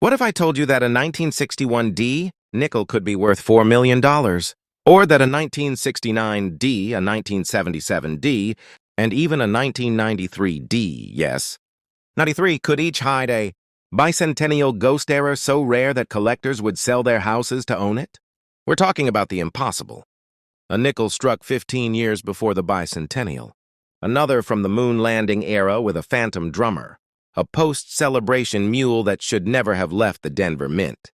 What if I told you that a 1961D nickel could be worth $4 million? Or that a 1969D, a 1977D, and even a 1993D, yes, 93 could each hide a bicentennial ghost era so rare that collectors would sell their houses to own it? We're talking about the impossible. A nickel struck 15 years before the bicentennial. Another from the moon landing era with a phantom drummer. A post-celebration mule that should never have left the Denver Mint.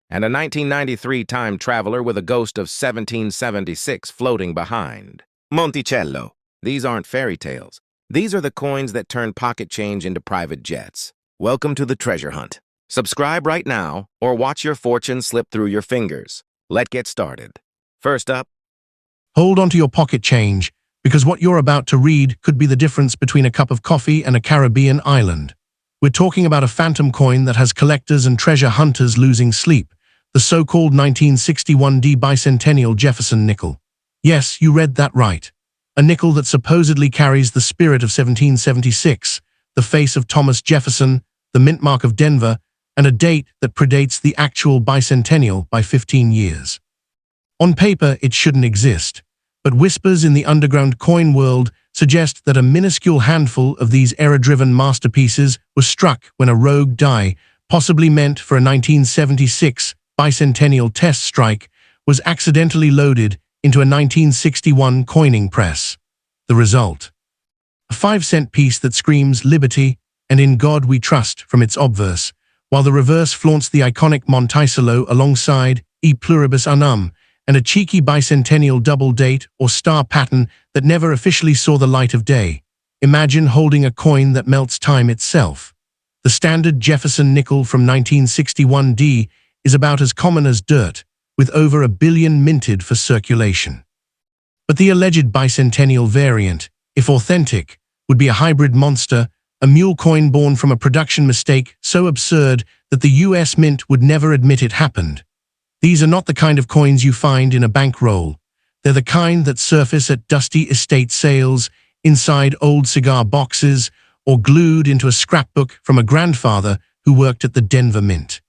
And a 1993 time traveler with a ghost of 1776 floating behind. Monticello. These aren't fairy tales. These are the coins that turn pocket change into private jets. Welcome to the treasure hunt. Subscribe right now or watch your fortune slip through your fingers. Let's get started. First up, hold on to your pocket change, because what you're about to read could be the difference between a cup of coffee and a Caribbean island. We're talking about a phantom coin that has collectors and treasure hunters losing sleep, the so-called 1961D bicentennial Jefferson nickel. Yes, you read that right. A nickel that supposedly carries the spirit of 1776, the face of Thomas Jefferson, the mint mark of Denver, and a date that predates the actual bicentennial by 15 years. On paper, it shouldn't exist, but whispers in the underground coin world suggest that a minuscule handful of these era-driven masterpieces was struck when a rogue die, possibly meant for a 1976 bicentennial test strike, was accidentally loaded into a 1961 coining press. The result: a 5-cent piece that screams liberty and in God we trust from its obverse, while the reverse flaunts the iconic Monticello alongside E pluribus unum, and a cheeky bicentennial double date or star pattern that never officially saw the light of day. Imagine holding a coin that melts time itself. The standard Jefferson nickel from 1961D is about as common as dirt, with over 1 billion minted for circulation. But the alleged bicentennial variant, if authentic, would be a hybrid monster, a mule coin born from a production mistake so absurd that the US Mint would never admit it happened. These are not the kind of coins you find in a bankroll. They're the kind that surface at dusty estate sales, inside old cigar boxes, or glued into a scrapbook from a grandfather who worked at the Denver Mint.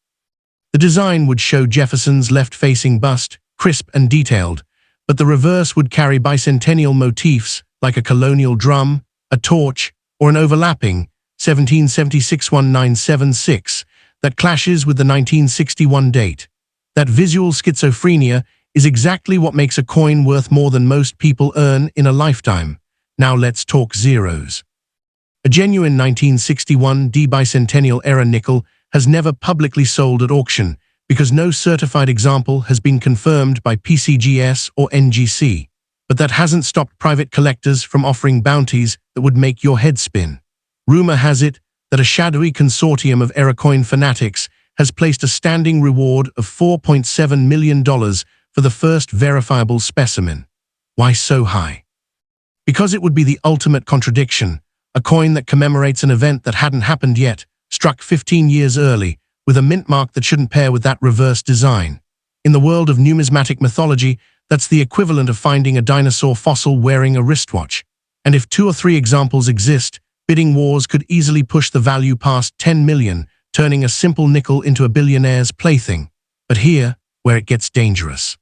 The design would show Jefferson's left-facing bust, crisp and detailed, but the reverse would carry bicentennial motifs like a colonial drum, a torch, or an overlapping 1776-1976 that clashes with the 1961 date. That visual schizophrenia is exactly what makes a coin worth more than most people earn in a lifetime. Now let's talk zeros. A genuine 1961D bicentennial era nickel has never publicly sold at auction because no certified example has been confirmed by PCGS or NGC. But that hasn't stopped private collectors from offering bounties that would make your head spin. Rumor has it that a shadowy consortium of era coin fanatics has placed a standing reward of $4.7 million for the first verifiable specimen. Why so high? Because it would be the ultimate contradiction, a coin that commemorates an event that hadn't happened yet, struck 15 years early, with a mint mark that shouldn't pair with that reverse design. In the world of numismatic mythology, that's the equivalent of finding a dinosaur fossil wearing a wristwatch. And if 2 or 3 examples exist, bidding wars could easily push the value past 10 million, turning a simple nickel into a billionaire's plaything. But here, where it gets dangerous.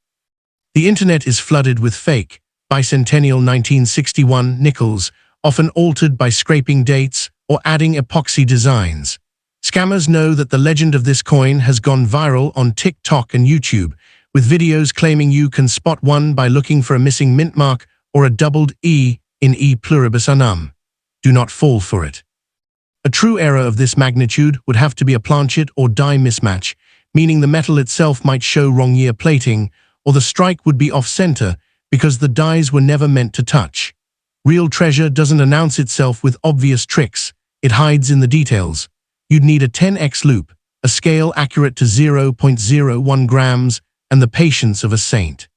The internet is flooded with fake, bicentennial 1961 nickels, often altered by scraping dates or adding epoxy designs. Scammers know that the legend of this coin has gone viral on TikTok and YouTube, with videos claiming you can spot one by looking for a missing mint mark or a doubled E in E pluribus unum. Do not fall for it. A true error of this magnitude would have to be a planchet or die mismatch, meaning the metal itself might show wrong year plating, or the strike would be off-center because the dies were never meant to touch. Real treasure doesn't announce itself with obvious tricks, it hides in the details. You'd need a 10x loop, a scale accurate to 0.01 grams, and the patience of a saint.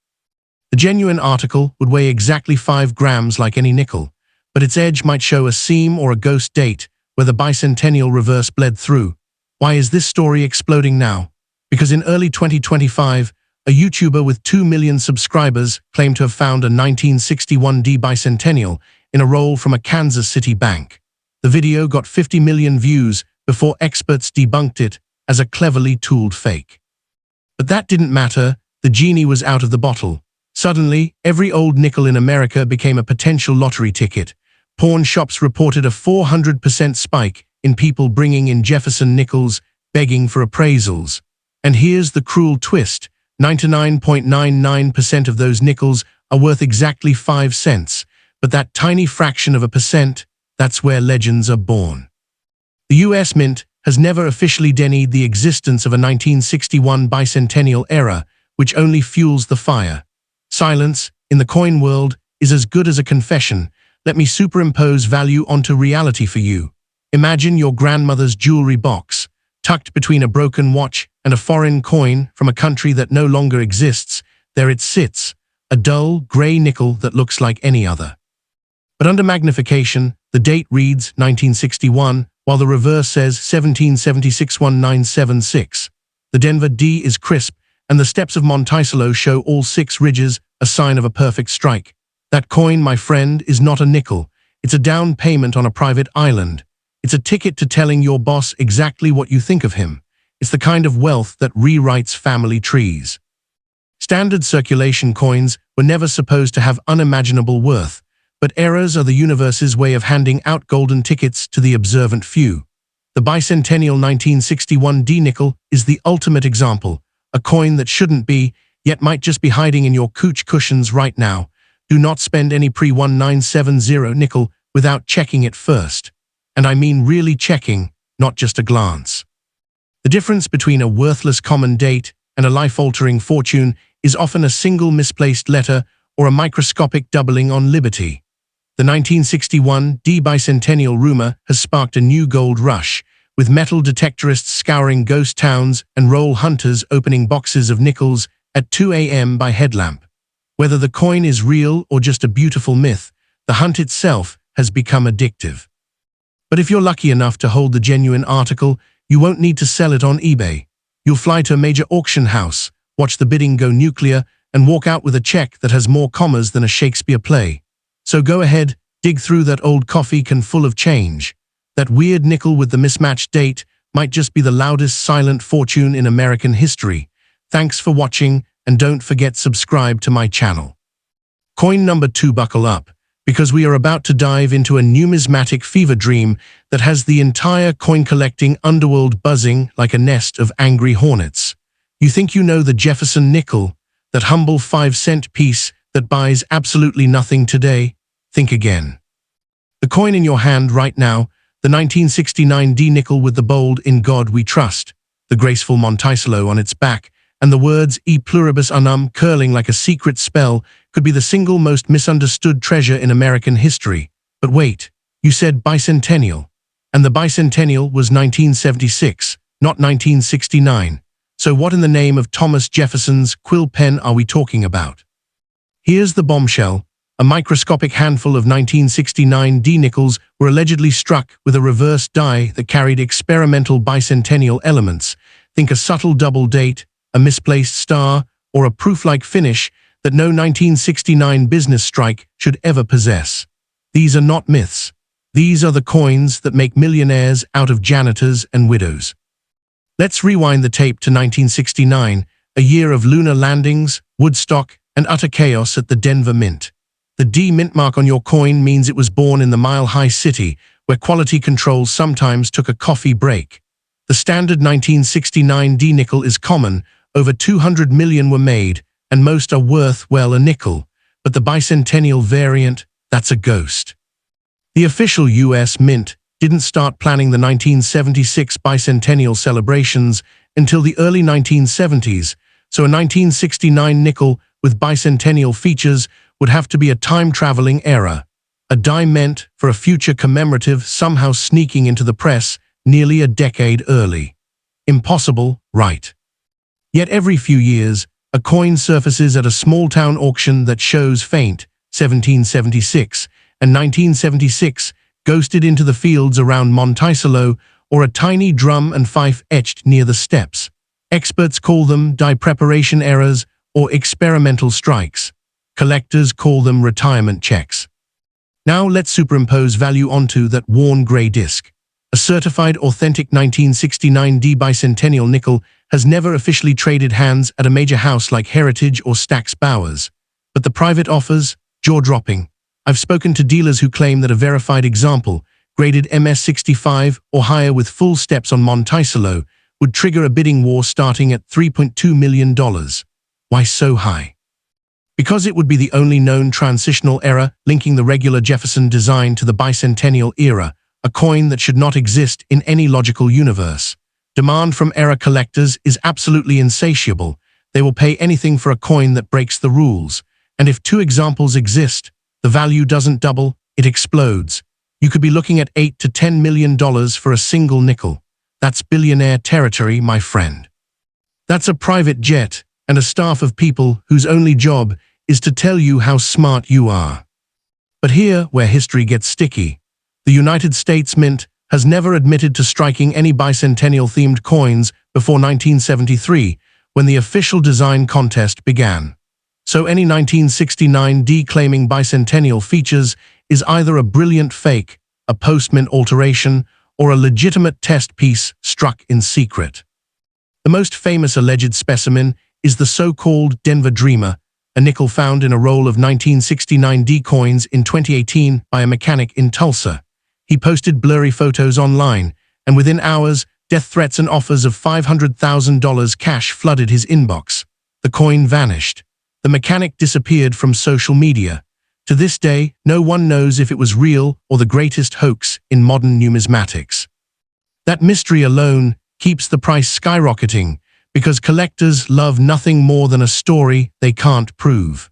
The genuine article would weigh exactly 5 grams like any nickel, but its edge might show a seam or a ghost date where the bicentennial reverse bled through. Why is this story exploding now? Because in early 2025, a YouTuber with 2 million subscribers claimed to have found a 1961D bicentennial in a roll from a Kansas City bank. The video got 50 million views before experts debunked it as a cleverly tooled fake. But that didn't matter. The genie was out of the bottle. Suddenly, every old nickel in America became a potential lottery ticket. Pawn shops reported a 400% spike in people bringing in Jefferson nickels, begging for appraisals. And here's the cruel twist. 99.99% of those nickels are worth exactly 5 cents. But that tiny fraction of a percent, that's where legends are born. The US Mint has never officially denied the existence of a 1961 bicentennial era, which only fuels the fire. Silence, in the coin world, is as good as a confession. Let me superimpose value onto reality for you. Imagine your grandmother's jewelry box, tucked between a broken watch and a foreign coin from a country that no longer exists. There it sits, a dull, grey nickel that looks like any other. But under magnification, the date reads 1961, while the reverse says 1776-1976. The Denver D is crisp, and the steps of Monticello show all 6 ridges, a sign of a perfect strike. That coin, my friend, is not a nickel. It's a down payment on a private island. It's a ticket to telling your boss exactly what you think of him. It's the kind of wealth that rewrites family trees. Standard circulation coins were never supposed to have unimaginable worth, but errors are the universe's way of handing out golden tickets to the observant few. The bicentennial 1961 D nickel is the ultimate example, a coin that shouldn't be, yet might just be hiding in your couch cushions right now. Do not spend any pre-1970 nickel without checking it first. And I mean really checking, not just a glance. The difference between a worthless common date and a life-altering fortune is often a single misplaced letter or a microscopic doubling on liberty. The 1961 D bicentennial rumor has sparked a new gold rush, with metal detectorists scouring ghost towns and roll hunters opening boxes of nickels at 2 a.m. by headlamp. Whether the coin is real or just a beautiful myth, the hunt itself has become addictive. But if you're lucky enough to hold the genuine article, you won't need to sell it on eBay. You'll fly to a major auction house, watch the bidding go nuclear, and walk out with a check that has more commas than a Shakespeare play. So go ahead, dig through that old coffee can full of change. That weird nickel with the mismatched date might just be the loudest silent fortune in American history. Thanks for watching, and don't forget subscribe to my channel. Coin number 2, buckle up, because we are about to dive into a numismatic fever dream that has the entire coin-collecting underworld buzzing like a nest of angry hornets. You think you know the Jefferson nickel, that humble 5-cent piece that buys absolutely nothing today? Think again. The coin in your hand right now, the 1969 D nickel with the bold "In God We Trust," the graceful Monticello on its back, and the words "E pluribus unum" curling like a secret spell, could be the single most misunderstood treasure in American history. But wait, you said bicentennial. And the bicentennial was 1976, not 1969. So what in the name of Thomas Jefferson's quill pen are we talking about? Here's the bombshell. A microscopic handful of 1969 D nickels were allegedly struck with a reverse die that carried experimental bicentennial elements. Think a subtle double date, a misplaced star, or a proof-like finish that no 1969 business strike should ever possess. These are not myths. These are the coins that make millionaires out of janitors and widows. Let's rewind the tape to 1969, a year of lunar landings, Woodstock, and utter chaos at the Denver Mint. The D mint mark on your coin means it was born in the mile-high city, where quality control sometimes took a coffee break. The standard 1969 D nickel is common, over 200 million were made, and most are worth, well, a nickel. But the bicentennial variant, that's a ghost. The official US Mint didn't start planning the 1976 bicentennial celebrations until the early 1970s, so a 1969 nickel with bicentennial features would have to be a time-traveling era, a die meant for a future commemorative somehow sneaking into the press nearly a decade early. Impossible, right? Yet every few years, a coin surfaces at a small-town auction that shows faint, 1776, and 1976, ghosted into the fields around Monticello, or a tiny drum and fife etched near the steps. Experts call them die preparation errors or experimental strikes. Collectors call them retirement checks. Now let's superimpose value onto that worn grey disc. A certified authentic 1969D bicentennial nickel has never officially traded hands at a major house like Heritage or Stack's Bowers. But the private offers, jaw-dropping. I've spoken to dealers who claim that a verified example, graded MS65 or higher with full steps on Monticello, would trigger a bidding war starting at $3.2 million. Why so high? Because it would be the only known transitional error linking the regular Jefferson design to the bicentennial era, a coin that should not exist in any logical universe. Demand from error collectors is absolutely insatiable. They will pay anything for a coin that breaks the rules. And if two examples exist, the value doesn't double, it explodes. You could be looking at $8 to $10 million for a single nickel. That's billionaire territory, my friend. That's a private jet and a staff of people whose only job is to tell you how smart you are. But here, where history gets sticky, the United States Mint has never admitted to striking any bicentennial-themed coins before 1973, when the official design contest began. So any 1969D claiming bicentennial features is either a brilliant fake, a post-mint alteration, or a legitimate test piece struck in secret. The most famous alleged specimen is the so-called Denver Dreamer, a nickel found in a roll of 1969D coins in 2018 by a mechanic in Tulsa. He posted blurry photos online, and within hours, death threats and offers of $500,000 cash flooded his inbox. The coin vanished. The mechanic disappeared from social media. To this day, no one knows if it was real or the greatest hoax in modern numismatics. That mystery alone keeps the price skyrocketing because collectors love nothing more than a story they can't prove.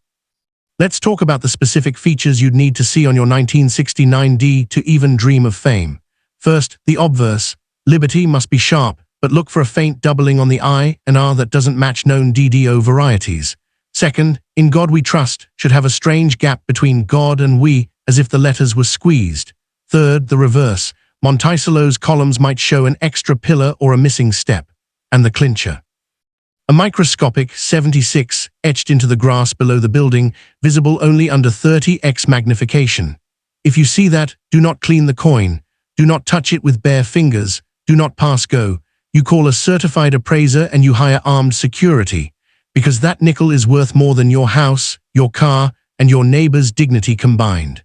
Let's talk about the specific features you'd need to see on your 1969D to even dream of fame. First, the obverse. Liberty must be sharp, but look for a faint doubling on the I and R that doesn't match known DDO varieties. Second, In God We Trust should have a strange gap between God and we, as if the letters were squeezed. Third, the reverse. Monticello's columns might show an extra pillar or a missing step. And the clincher. A microscopic 76 etched into the grass below the building, visible only under 30x magnification. If you see that, do not clean the coin. Do not touch it with bare fingers. Do not pass go. You call a certified appraiser and you hire armed security. Because that nickel is worth more than your house, your car, and your neighbor's dignity combined.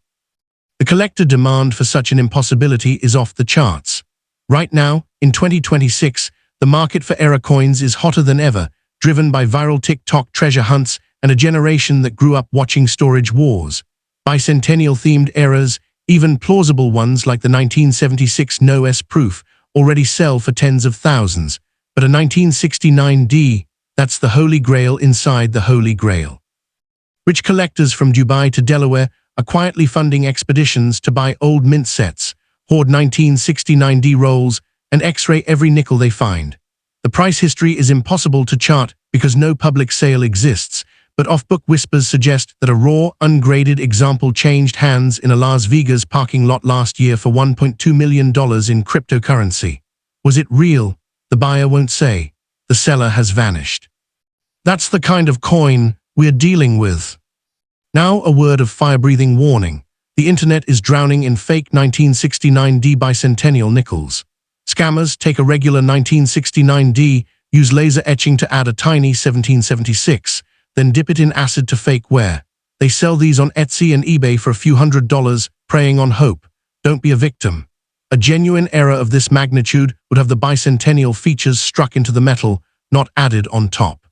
The collector demand for such an impossibility is off the charts. Right now, in 2026, the market for error coins is hotter than ever, driven by viral TikTok treasure hunts and a generation that grew up watching storage wars. Bicentennial-themed errors, even plausible ones like the 1976 No-S proof, already sell for tens of thousands. But a 1969D, that's the holy grail inside the holy grail. Rich collectors from Dubai to Delaware are quietly funding expeditions to buy old mint sets, hoard 1969D rolls, and X-ray every nickel they find. The price history is impossible to chart because no public sale exists, but off-book whispers suggest that a raw, ungraded example changed hands in a Las Vegas parking lot last year for $1.2 million in cryptocurrency. Was it real? The buyer won't say. The seller has vanished. That's the kind of coin we're dealing with. Now a word of fire-breathing warning. The internet is drowning in fake 1969D bicentennial nickels. Scammers take a regular 1969D, use laser etching to add a tiny 1776, then dip it in acid to fake wear. They sell these on Etsy and eBay for a few $100s, preying on hope. Don't be a victim. A genuine error of this magnitude would have the bicentennial features struck into the metal, not added on top.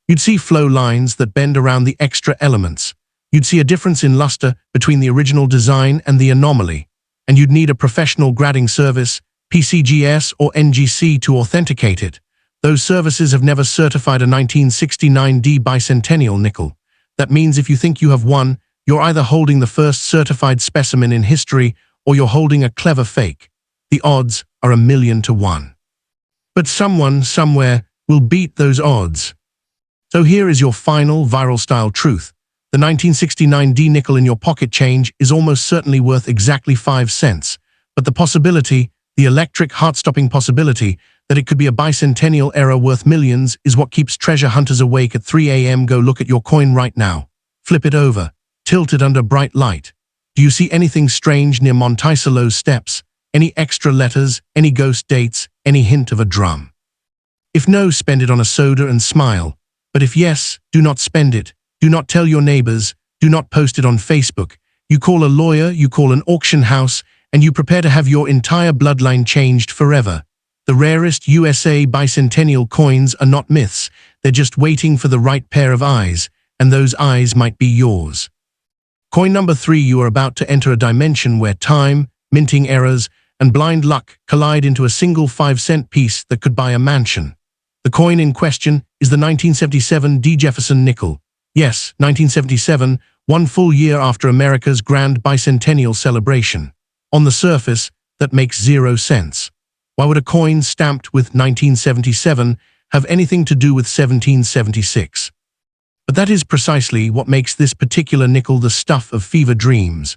You'd see flow lines that bend around the extra elements. You'd see a difference in luster between the original design and the anomaly. And you'd need a professional grading service, PCGS or NGC, to authenticate it. Those services have never certified a 1969D bicentennial nickel. That means if you think you have one, you're either holding the first certified specimen in history or you're holding a clever fake. The odds are 1,000,000 to 1. But someone, somewhere, will beat those odds. So here is your final viral-style truth. The 1969D nickel in your pocket change is almost certainly worth exactly 5 cents. But the possibility, the electric, heart-stopping possibility, that it could be a bicentennial error worth millions is what keeps treasure hunters awake at 3 a.m. Go look at your coin right now. Flip it over. Tilt it under bright light. Do you see anything strange near Monticello's steps? Any extra letters, any ghost dates, any hint of a drum. If no, spend it on a soda and smile. But if yes, do not spend it. Do not tell your neighbors. Do not post it on Facebook. You call a lawyer, you call an auction house, and you prepare to have your entire bloodline changed forever. The rarest USA bicentennial coins are not myths. They're just waiting for the right pair of eyes, and those eyes might be yours. Coin number 3, you are about to enter a dimension where time, minting errors, and blind luck collide into a single 5-cent piece that could buy a mansion. The coin in question is the 1977 D. Jefferson nickel. Yes, 1977, one full year after America's grand bicentennial celebration. On the surface, that makes 0 sense. Why would a coin stamped with 1977 have anything to do with 1776? But that is precisely what makes this particular nickel the stuff of fever dreams.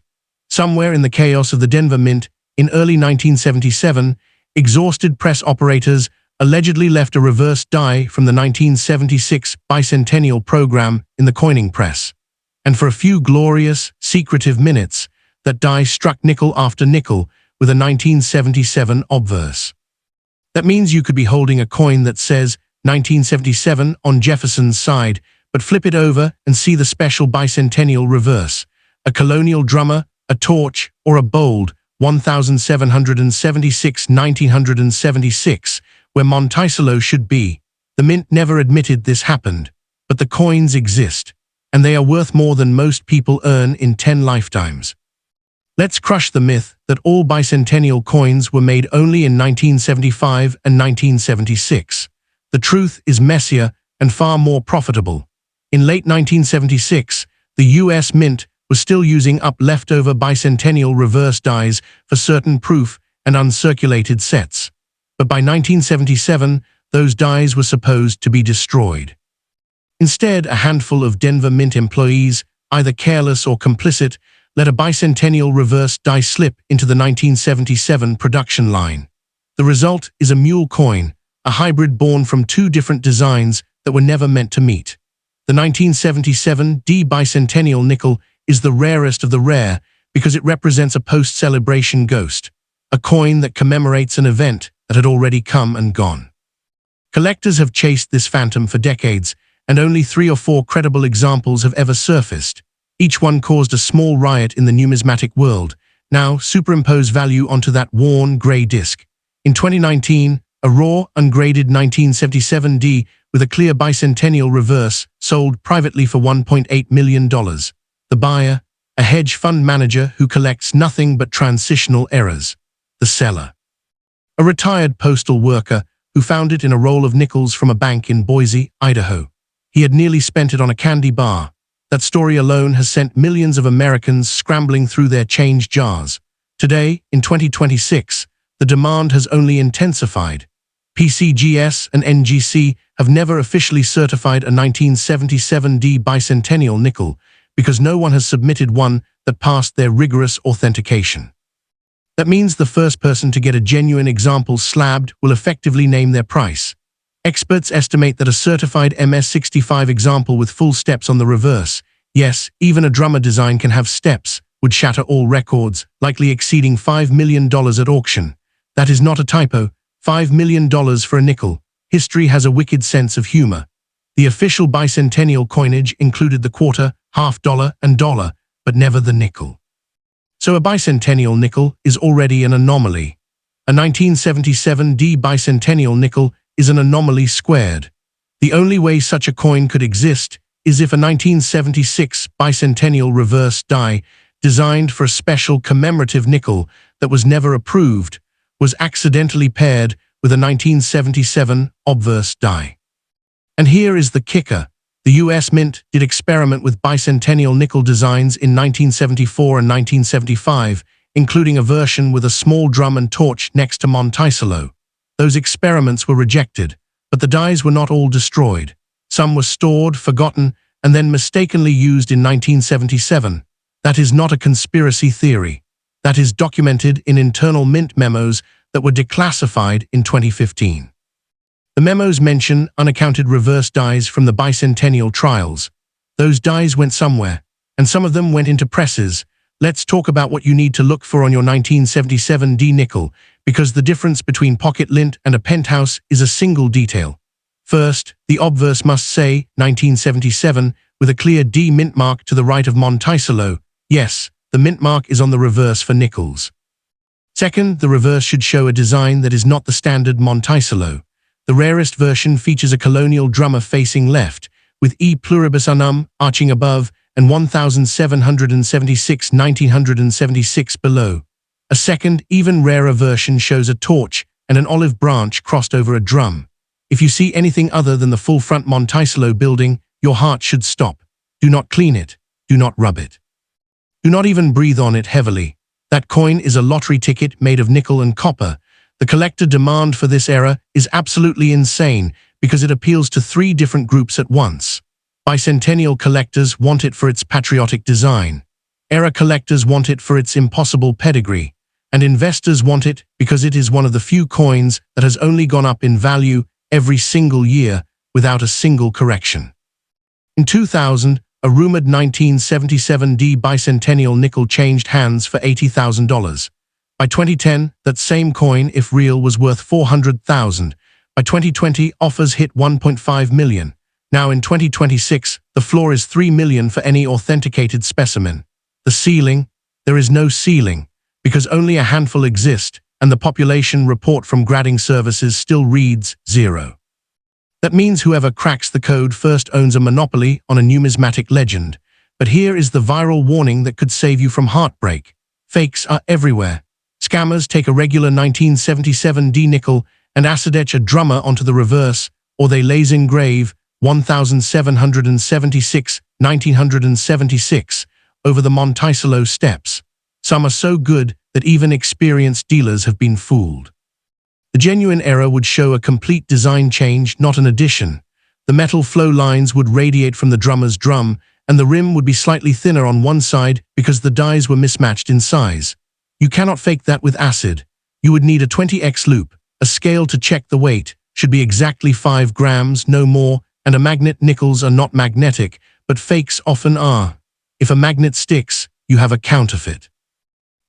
Somewhere in the chaos of the Denver Mint, in early 1977, exhausted press operators allegedly left a reverse die from the 1976 bicentennial program in the coining press. And for a few glorious, secretive minutes, that die struck nickel after nickel with a 1977 obverse. That means you could be holding a coin that says 1977 on Jefferson's side, but flip it over and see the special bicentennial reverse, a colonial drummer, a torch, or a bold 1776 1976, where Monticello should be. The Mint never admitted this happened, but the coins exist, and they are worth more than most people earn in 10 lifetimes. Let's crush the myth that all bicentennial coins were made only in 1975 and 1976. The truth is messier and far more profitable. In late 1976, the U.S. Mint was still using up leftover bicentennial reverse dies for certain proof and uncirculated sets. But by 1977, those dies were supposed to be destroyed. Instead, a handful of Denver Mint employees, either careless or complicit, let a bicentennial reverse die slip into the 1977 production line. The result is a mule coin, a hybrid born from 2 different designs that were never meant to meet. The 1977 D bicentennial nickel is the rarest of the rare because it represents a post-celebration ghost, a coin that commemorates an event that had already come and gone. Collectors have chased this phantom for decades, and only 3 or 4 credible examples have ever surfaced. Each one caused a small riot in the numismatic world. Now, superimpose value onto that worn, grey disc. In 2019, a raw, ungraded 1977 D with a clear bicentennial reverse sold privately for $1.8 million. The buyer, a hedge fund manager who collects nothing but transitional errors. The seller, a retired postal worker who found it in a roll of nickels from a bank in Boise, Idaho. He had nearly spent it on a candy bar. That story alone has sent millions of Americans scrambling through their change jars. Today, in 2026, the demand has only intensified. PCGS and NGC have never officially certified a 1977 D bicentennial nickel because no one has submitted one that passed their rigorous authentication. That means the first person to get a genuine example slabbed will effectively name their price. Experts estimate that a certified MS65 example with full steps on the reverse, yes, even a drummer design can have steps, would shatter all records, likely exceeding $5 million at auction. That is not a typo. $5 million for a nickel. History has a wicked sense of humor. The official bicentennial coinage included the quarter, $half, and dollar, but never the nickel. So a bicentennial nickel is already an anomaly. A 1977 D bicentennial nickel is an anomaly squared. The only way such a coin could exist is if a 1976 bicentennial reverse die, designed for a special commemorative nickel that was never approved, was accidentally paired with a 1977 obverse die. And here is the kicker. The U.S. Mint did experiment with bicentennial nickel designs in 1974 and 1975, including a version with a small drum and torch next to Monticello. Those experiments were rejected, but the dies were not all destroyed. Some were stored, forgotten, and then mistakenly used in 1977. That is not a conspiracy theory. That is documented in internal Mint memos that were declassified in 2015. The memos mention unaccounted reverse dies from the bicentennial trials. Those dies went somewhere, and some of them went into presses, let's talk about what you need to look for on your 1977D nickel, because the difference between pocket lint and a penthouse is a single detail. First, the obverse must say 1977 with a clear D mint mark to the right of Monticello. Yes, the mint mark is on the reverse for nickels. Second, the reverse should show a design that is not the standard Monticello. The rarest version features a colonial drummer facing left, with E pluribus unum arching above and 1976 below. A second, even rarer version shows a torch and an olive branch crossed over a drum. If you see anything other than the full front Monticello building, your heart should stop. Do not clean it. Do not rub it. Do not even breathe on it heavily. That coin is a lottery ticket made of nickel and copper. The collector demand for this era is absolutely insane because it appeals to three different groups at once. Bicentennial collectors want it for its patriotic design. Era collectors want it for its impossible pedigree. And investors want it because it is one of the few coins that has only gone up in value every single year without a single correction. In 2000, a rumored 1977D bicentennial nickel changed hands for $80,000. By 2010, that same coin, if real, was worth $400,000. By 2020, offers hit $1.5 million. Now in 2026, the floor is $3 million for any authenticated specimen. The ceiling? There is no ceiling, because only a handful exist, and the population report from grading services still reads 0. That means whoever cracks the code first owns a monopoly on a numismatic legend. But here is the viral warning that could save you from heartbreak. Fakes are everywhere. Scammers take a regular 1977D nickel and acid etch a drummer onto the reverse, or they laser engrave 1976 over the Monticello steps. Some are so good that even experienced dealers have been fooled. The genuine era would show a complete design change, not an addition. The metal flow lines would radiate from the drummer's drum, and the rim would be slightly thinner on one side because the dies were mismatched in size. You cannot fake that with acid. You would need a 20x loop, a scale to check the weight, should be exactly 5 grams, no more, and a magnet. Nickels are not magnetic, but fakes often are. If a magnet sticks, you have a counterfeit.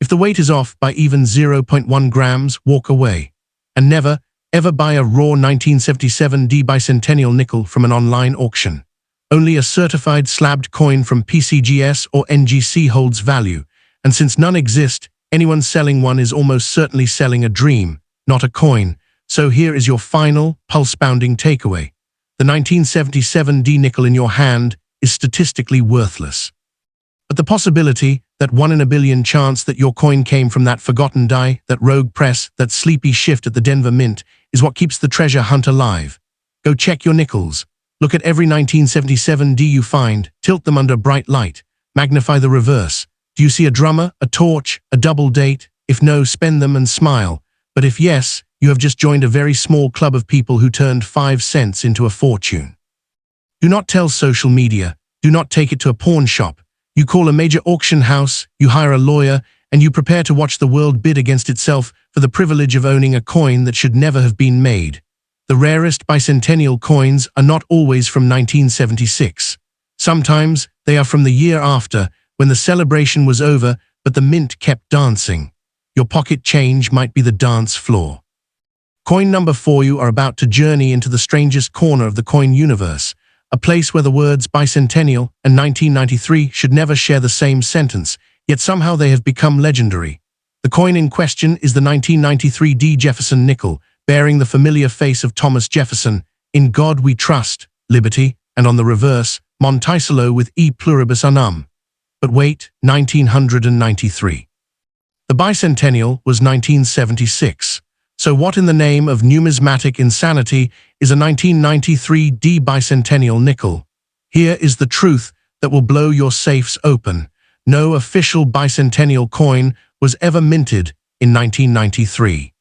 If the weight is off by even 0.1 grams, walk away. And never, ever buy a raw 1977D bicentennial nickel from an online auction. Only a certified slabbed coin from PCGS or NGC holds value, and since none exist, anyone selling one is almost certainly selling a dream, not a coin. So here is your final, pulse-pounding takeaway. The 1977D nickel in your hand is statistically worthless. But the possibility, that 1 in a billion chance that your coin came from that forgotten die, that rogue press, that sleepy shift at the Denver Mint, is what keeps the treasure hunt alive. Go check your nickels. Look at every 1977D you find, tilt them under bright light, magnify the reverse. Do you see a drummer, a torch, a double date? If no, spend them and smile. But if yes, you have just joined a very small club of people who turned 5 cents into a fortune. Do not tell social media. Do not take it to a pawn shop. You call a major auction house, you hire a lawyer, and you prepare to watch the world bid against itself for the privilege of owning a coin that should never have been made. The rarest bicentennial coins are not always from 1976. Sometimes they are from the year after, when the celebration was over, but the mint kept dancing. Your pocket change might be the dance floor. Coin number 4. You are about to journey into the strangest corner of the coin universe, a place where the words bicentennial and 1993 should never share the same sentence, yet somehow they have become legendary. The coin in question is the 1993D Jefferson nickel, bearing the familiar face of Thomas Jefferson, "In God we trust, liberty," and on the reverse, Monticello with E pluribus unum. But wait, 1993. The bicentennial was 1976. So what in the name of numismatic insanity is a 1993D bicentennial nickel? Here is the truth that will blow your safes open. No official bicentennial coin was ever minted in 1993.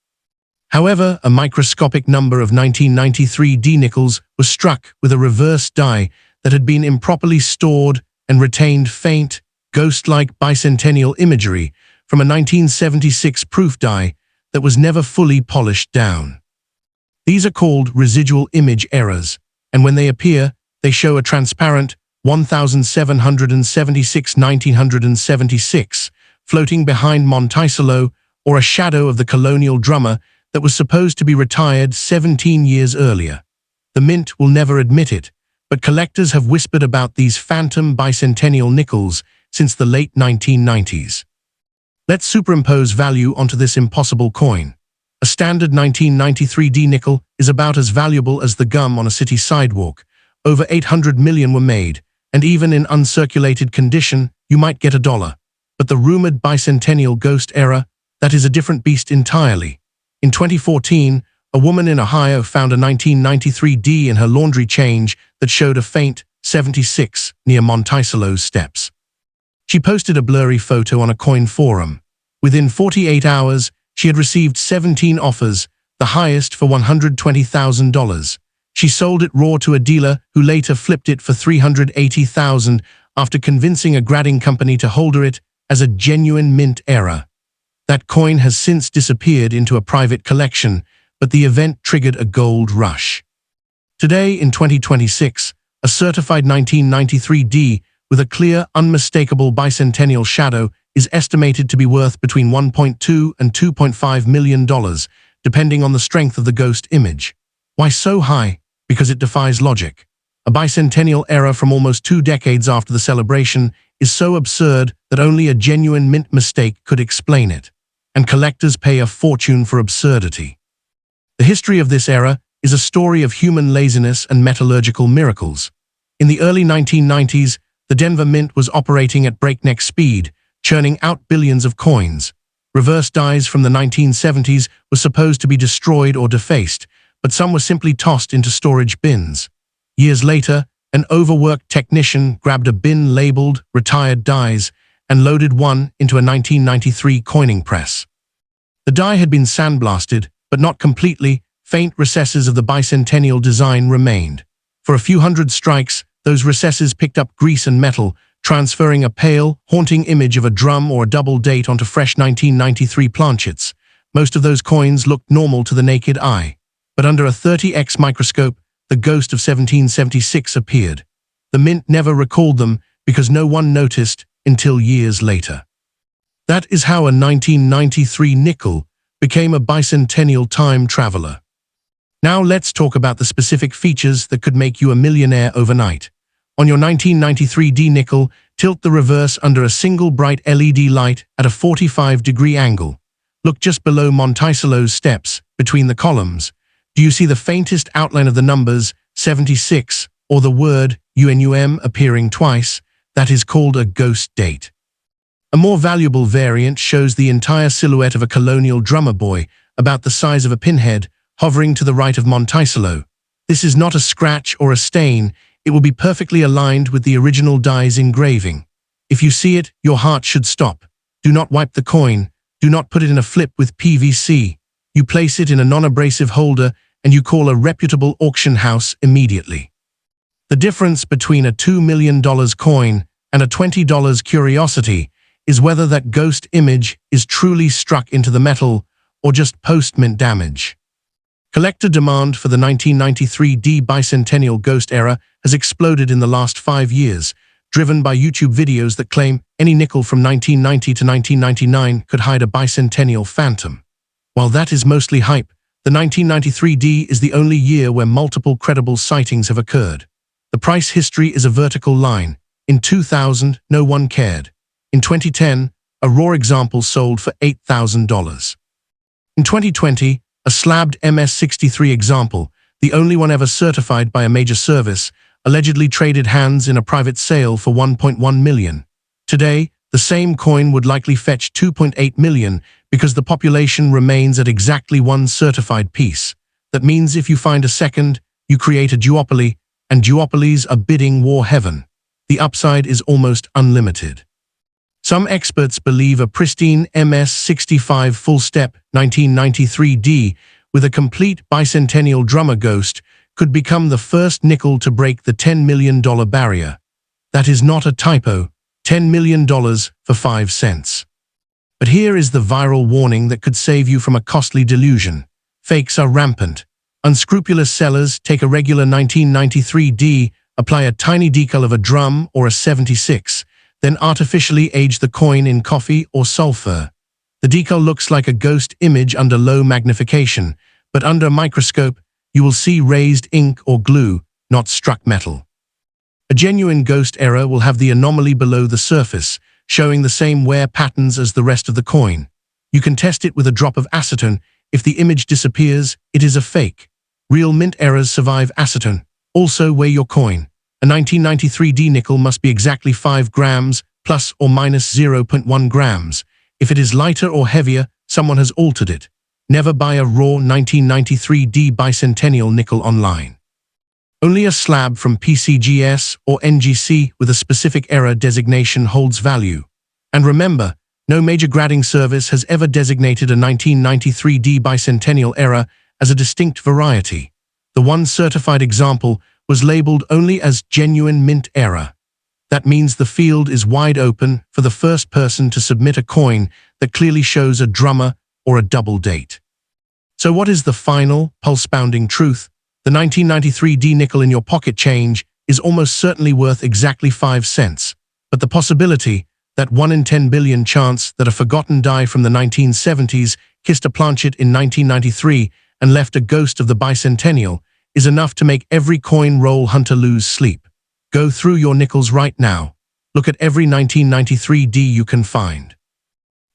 However, a microscopic number of 1993D nickels was struck with a reverse die that had been improperly stored and retained faint, ghost-like bicentennial imagery from a 1976 proof die that was never fully polished down. These are called residual image errors, and when they appear, they show a transparent 1776 1976 floating behind Monticello, or a shadow of the colonial drummer that was supposed to be retired 17 years earlier. The Mint will never admit it, but collectors have whispered about these phantom bicentennial nickels since the late 1990s. Let's superimpose value onto this impossible coin. A standard 1993 D nickel is about as valuable as the gum on a city sidewalk. Over 800 million were made, and even in uncirculated condition, you might get $1. But the rumored bicentennial ghost era, that is a different beast entirely. In 2014, a woman in Ohio found a 1993 D in her laundry change that showed a faint 76 near Monticello's steps. She posted a blurry photo on a coin forum. Within 48 hours, she had received 17 offers, the highest for $120,000. She sold it raw to a dealer who later flipped it for $380,000 after convincing a grading company to hold it as a genuine mint era. That coin has since disappeared into a private collection, but the event triggered a gold rush. Today, in 2026, a certified 1993 D with a clear, unmistakable bicentennial shadow is estimated to be worth between $1.2 and $2.5 million, depending on the strength of the ghost image. Why so high? Because it defies logic. A bicentennial era from almost 2 decades after the celebration is so absurd that only a genuine mint mistake could explain it, and collectors pay a fortune for absurdity. The history of this era is a story of human laziness and metallurgical miracles. In the early 1990s, the Denver Mint was operating at breakneck speed, churning out billions of coins. Reverse dies from the 1970s were supposed to be destroyed or defaced, but some were simply tossed into storage bins. Years later, an overworked technician grabbed a bin labeled "retired dies" and loaded one into a 1993 coining press. The die had been sandblasted, but not completely. Faint recesses of the bicentennial design remained. For a few hundred strikes, those recesses picked up grease and metal, transferring a pale, haunting image of a drum or a double date onto fresh 1993 planchets. Most of those coins looked normal to the naked eye. But under a 30x microscope, the ghost of 1776 appeared. The Mint never recalled them because no one noticed until years later. That is how a 1993 nickel became a bicentennial time traveler. Now let's talk about the specific features that could make you a millionaire overnight. On your 1993 D nickel, tilt the reverse under a single bright LED light at a 45-degree angle. Look just below Monticello's steps, between the columns. Do you see the faintest outline of the numbers, 76, or the word UNUM appearing twice? That is called a ghost date. A more valuable variant shows the entire silhouette of a colonial drummer boy, about the size of a pinhead, hovering to the right of Monticello. This is not a scratch or a stain. It will be perfectly aligned with the original die's engraving. If you see it, your heart should stop. Do not wipe the coin. Do not put it in a flip with PVC. You place it in a non-abrasive holder and you call a reputable auction house immediately. The difference between a $2 million coin and a $20 curiosity is whether that ghost image is truly struck into the metal or just post-mint damage. Collector demand for the 1993 D bicentennial ghost era has exploded in the last 5 years, driven by YouTube videos that claim any nickel from 1990 to 1999 could hide a bicentennial phantom. While that is mostly hype, the 1993 D is the only year where multiple credible sightings have occurred. The price history is a vertical line. In 2000, no one cared. In 2010, a raw example sold for $8,000. In 2020, a slabbed MS-63 example, the only one ever certified by a major service, allegedly traded hands in a private sale for $1.1 million. Today, the same coin would likely fetch $2.8 million because the population remains at exactly one certified piece. That means if you find a second, you create a duopoly, and duopolies are bidding war heaven. The upside is almost unlimited. Some experts believe a pristine MS-65 full-step 1993 D with a complete bicentennial drummer ghost could become the first nickel to break the $10 million barrier. That is not a typo, $10 million for 5 cents. But here is the viral warning that could save you from a costly delusion. Fakes are rampant. Unscrupulous sellers take a regular 1993 D, apply a tiny decal of a drum or a 76, then artificially age the coin in coffee or sulfur. The decal looks like a ghost image under low magnification, but under a microscope, you will see raised ink or glue, not struck metal. A genuine ghost error will have the anomaly below the surface, showing the same wear patterns as the rest of the coin. You can test it with a drop of acetone. If the image disappears, it is a fake. Real mint errors survive acetone. Also, weigh your coin. A 1993 D nickel must be exactly 5 grams, plus or minus 0.1 grams. If it is lighter or heavier, someone has altered it. Never buy a raw 1993 D bicentennial nickel online. Only a slab from PCGS or NGC with a specific error designation holds value. And remember, no major grading service has ever designated a 1993 D bicentennial error as a distinct variety. The one certified example was labeled only as genuine mint error. That means the field is wide open for the first person to submit a coin that clearly shows a drummer or a double date. So what is the final, pulse-pounding truth? The 1993 D nickel in your pocket change is almost certainly worth exactly 5 cents. But the possibility, that 1 in 10 billion chance that a forgotten die from the 1970s kissed a planchet in 1993 and left a ghost of the bicentennial, is enough to make every coin roll hunter lose sleep. Go through your nickels right now. Look at every 1993 D you can find.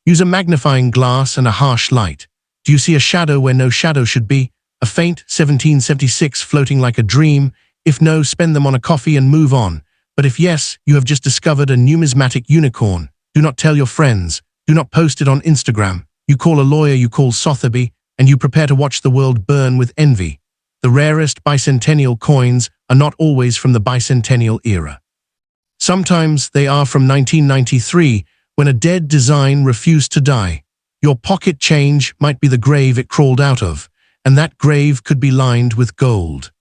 Use a magnifying glass and a harsh light. Do you see a shadow where no shadow should be? A faint 1776 floating like a dream? If no, spend them on a coffee and move on. But if yes, you have just discovered a numismatic unicorn. Do not tell your friends. Do not post it on Instagram. You call a lawyer, you call Sotheby, and you prepare to watch the world burn with envy. The rarest bicentennial coins are not always from the bicentennial era. Sometimes they are from 1993, when a dead design refused to die. Your pocket change might be the grave it crawled out of, and that grave could be lined with gold.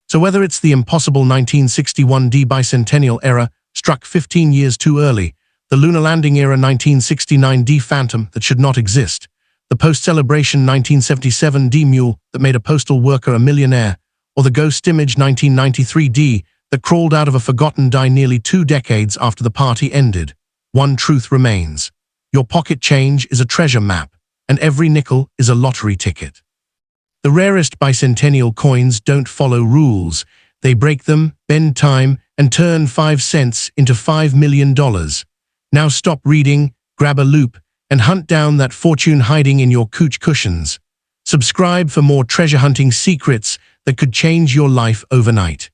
So whether it's the impossible 1961 D bicentennial era struck 15 years too early, the lunar landing era 1969 D phantom that should not exist, the post-celebration 1977 D mule that made a postal worker a millionaire, or the ghost image 1993 D that crawled out of a forgotten die nearly 2 decades after the party ended, one truth remains. Your pocket change is a treasure map, and every nickel is a lottery ticket. The rarest bicentennial coins don't follow rules. They break them, bend time, and turn 5 cents into $5 million. Now stop reading, grab a loop, and hunt down that fortune hiding in your couch cushions. Subscribe for more treasure hunting secrets that could change your life overnight.